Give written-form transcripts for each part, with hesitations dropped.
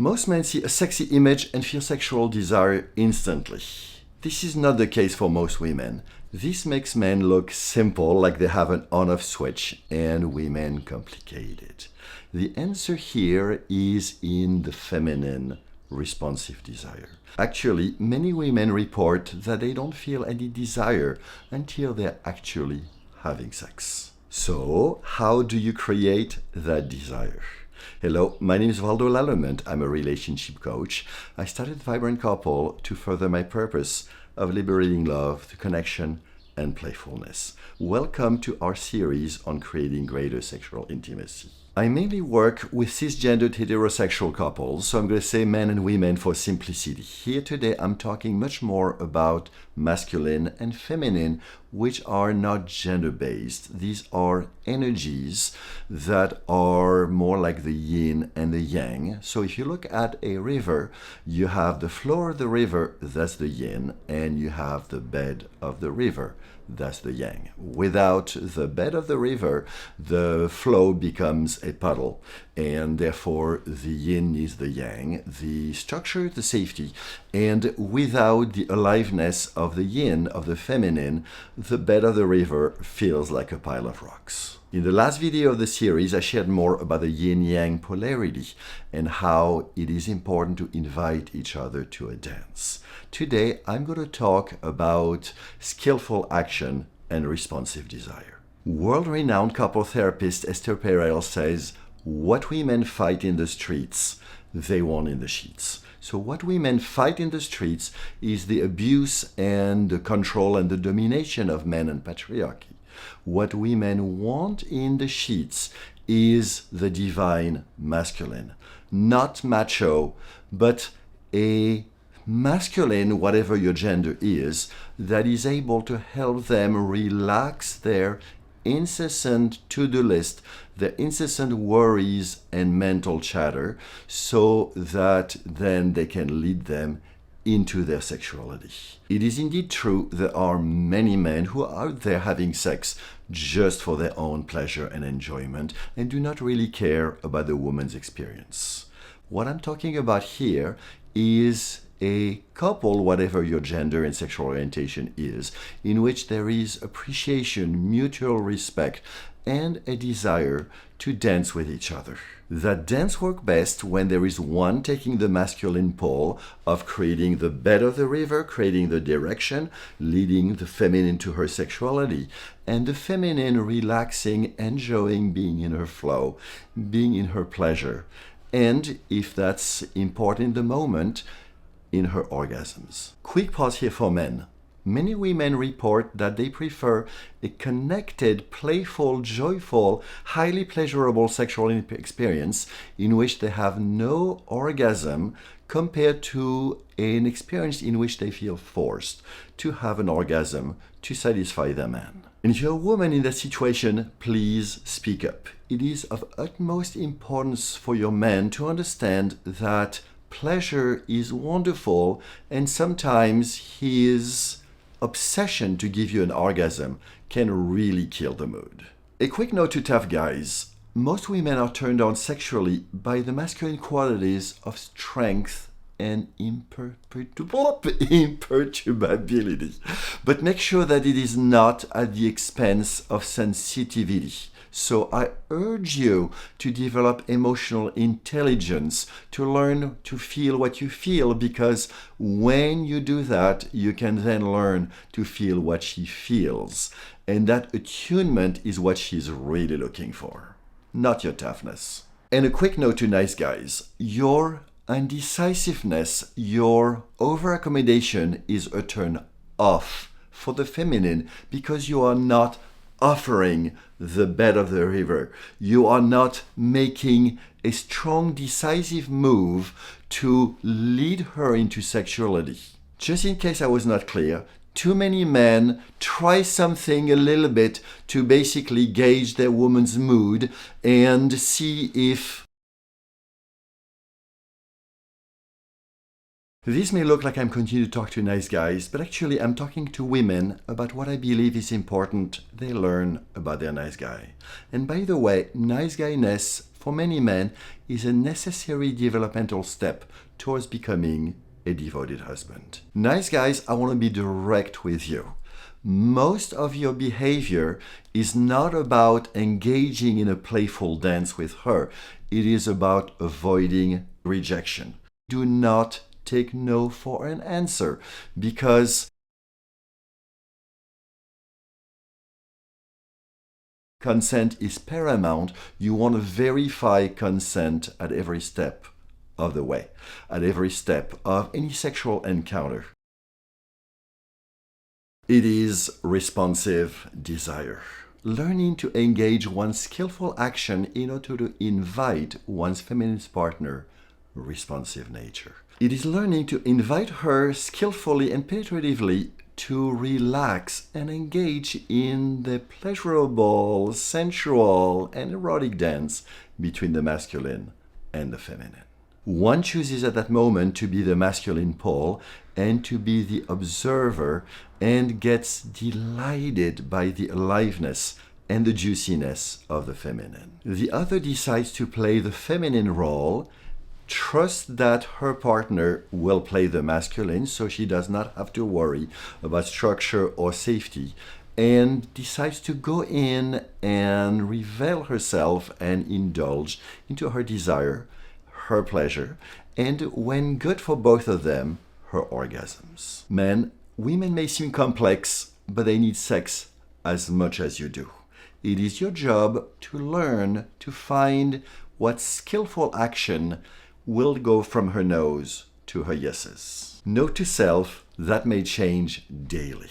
Most men see a sexy image and feel sexual desire instantly. This is not the case for most women. This makes men look simple, like they have an on-off switch, and women complicated. The answer here is in the feminine responsive desire. Actually, many women report that they don't feel any desire until they're actually having sex. So, how do you create that desire? Hello, my name is Valdo Lallemand. I'm a relationship coach. I started Vibrant Couple to further my purpose of liberating love through connection and playfulness. Welcome to our series on creating greater sexual intimacy. I mainly work with cisgendered heterosexual couples, so I'm going to say men and women for simplicity. Here today I'm talking much more about masculine and feminine, which are not gender-based. These are energies that are more like the yin and the yang. So if you look at a river, you have the floor of the river, that's the yin, and you have the bed of the river. That's the yang. Without the bed of the river, the flow becomes a puddle, and therefore the yin is the yang, the structure, the safety. And without the aliveness of the yin, of the feminine, the bed of the river feels like a pile of rocks. In the last video of the series, I shared more about the yin-yang polarity and how it is important to invite each other to a dance. Today, I'm going to talk about skillful action and responsive desire. World-renowned couple therapist Esther Perel says, "What women fight in the streets, they want in the sheets." So what women fight in the streets is the abuse and the control and the domination of men and patriarchy. What women want in the sheets is the divine masculine, not macho, but a masculine, whatever your gender is, that is able to help them relax their incessant to-do list, their incessant worries and mental chatter, so that then they can lead them into their sexuality. It is indeed true there are many men who are out there having sex just for their own pleasure and enjoyment and do not really care about the woman's experience. What I'm talking about here is a couple, whatever your gender and sexual orientation is, in which there is appreciation, mutual respect, and a desire to dance with each other. That dance works best when there is one taking the masculine pole of creating the bed of the river, creating the direction, leading the feminine to her sexuality, and the feminine relaxing, enjoying being in her flow, being in her pleasure, and if that's important in the moment, in her orgasms. Quick pause here for men. Many women report that they prefer a connected, playful, joyful, highly pleasurable sexual experience in which they have no orgasm compared to an experience in which they feel forced to have an orgasm to satisfy their man. And if you're a woman in that situation, please speak up. It is of utmost importance for your man to understand that pleasure is wonderful, and sometimes his obsession to give you an orgasm can really kill the mood. A quick note to tough guys. Most women are turned on sexually by the masculine qualities of strength and imperturbability. But make sure that it is not at the expense of sensitivity. So I urge you to develop emotional intelligence, to learn to feel what you feel, because when you do that, you can then learn to feel what she feels. And that attunement is what she's really looking for, not your toughness. And a quick note to nice guys. Your undecisiveness, your over-accommodation is a turn off for the feminine because you are not offering the bed of the river. You are not making a strong, decisive move to lead her into sexuality. Just in case I was not clear, too many men try something a little bit to basically gauge their woman's mood and see if this may look like I'm continuing to talk to nice guys, but actually I'm talking to women about what I believe is important they learn about their nice guy. And by the way, nice guyness for many men, is a necessary developmental step towards becoming a devoted husband. Nice guys, I want to be direct with you. Most of your behavior is not about engaging in a playful dance with her. It is about avoiding rejection. Do not take no for an answer, because consent is paramount. You want to verify consent at every step of the way, at every step of any sexual encounter. It is responsive desire. Learning to engage one's skillful action in order to invite one's feminine partner, responsive nature. It is learning to invite her skillfully and penetratively to relax and engage in the pleasurable, sensual, and erotic dance between the masculine and the feminine. One chooses at that moment to be the masculine pole and to be the observer, and gets delighted by the aliveness and the juiciness of the feminine. The other decides to play the feminine role, trusts that her partner will play the masculine, so she does not have to worry about structure or safety, and decides to go in and reveal herself and indulge into her desire, her pleasure, and when good for both of them, her orgasms. Men, women may seem complex, but they need sex as much as you do. It is your job to learn to find what skillful action will go from her no's to her yeses. Note to self, that may change daily.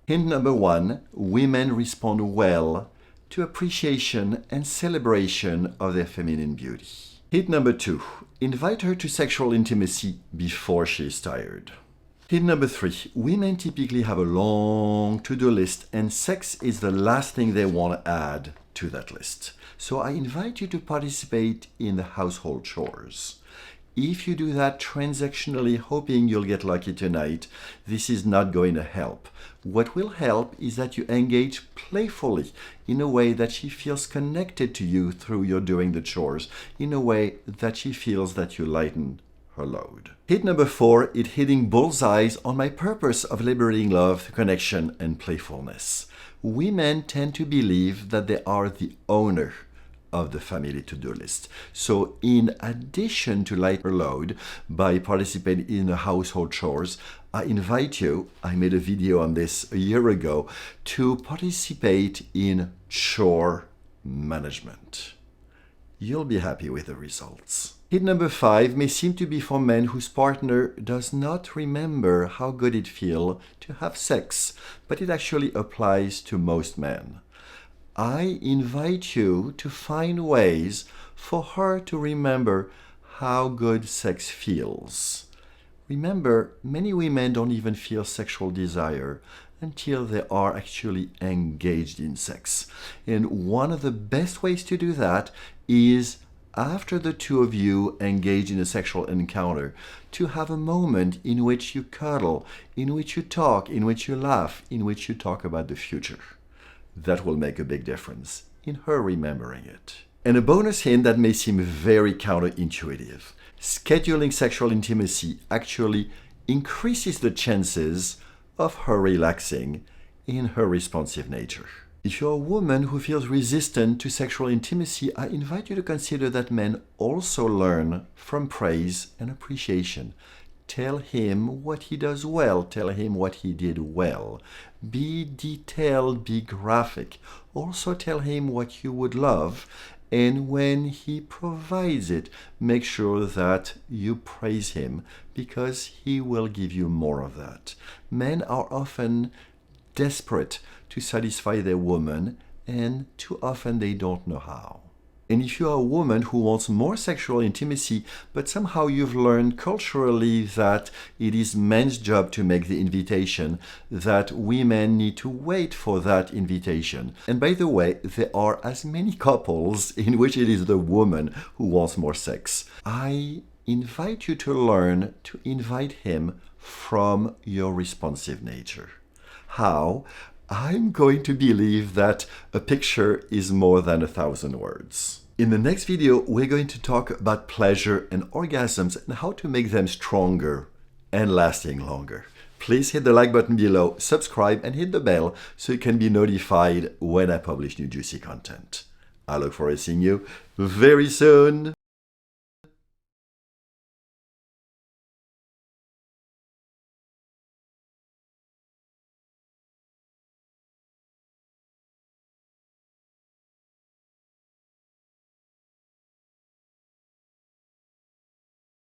Hint number 1, women respond well to appreciation and celebration of their feminine beauty. Hint number 2, invite her to sexual intimacy before she is tired. Hint number 3, women typically have a long to-do list, and sex is the last thing they want to add to that list. So I invite you to participate in the household chores. If you do that transactionally, hoping you'll get lucky tonight, this is not going to help. What will help is that you engage playfully in a way that she feels connected to you through your doing the chores, in a way that she feels that you lighten her load. Hit number 4, it hitting bullseyes on my purpose of liberating love through connection and playfulness. Women tend to believe that they are the owner of the family to-do list. So in addition to light her load by participating in the household chores, I invite you, I made a video on this a year ago, to participate in chore management. You'll be happy with the results. Hit number 5 may seem to be for men whose partner does not remember how good it feels to have sex, but it actually applies to most men. I invite you to find ways for her to remember how good sex feels. Remember, many women don't even feel sexual desire until they are actually engaged in sex. And one of the best ways to do that is, after the two of you engage in a sexual encounter, to have a moment in which you cuddle, in which you talk, in which you laugh, in which you talk about the future. That will make a big difference in her remembering it. And a bonus hint that may seem very counterintuitive. Scheduling sexual intimacy actually increases the chances of her relaxing in her responsive nature. If you're a woman who feels resistant to sexual intimacy, I invite you to consider that men also learn from praise and appreciation. Tell him what he does well. Tell him what he did well. Be detailed, be graphic. Also tell him what you would love. And when he provides it, make sure that you praise him, because he will give you more of that. Men are often desperate to satisfy their woman, and too often they don't know how. And if you are a woman who wants more sexual intimacy, but somehow you've learned culturally that it is men's job to make the invitation, that women need to wait for that invitation. And by the way, there are as many couples in which it is the woman who wants more sex. I invite you to learn to invite him from your responsive nature. How? I'm going to believe that a picture is more than 1,000 words. In the next video, we're going to talk about pleasure and orgasms and how to make them stronger and lasting longer. Please hit the like button below, subscribe, and hit the bell so you can be notified when I publish new juicy content. I look forward to seeing you very soon.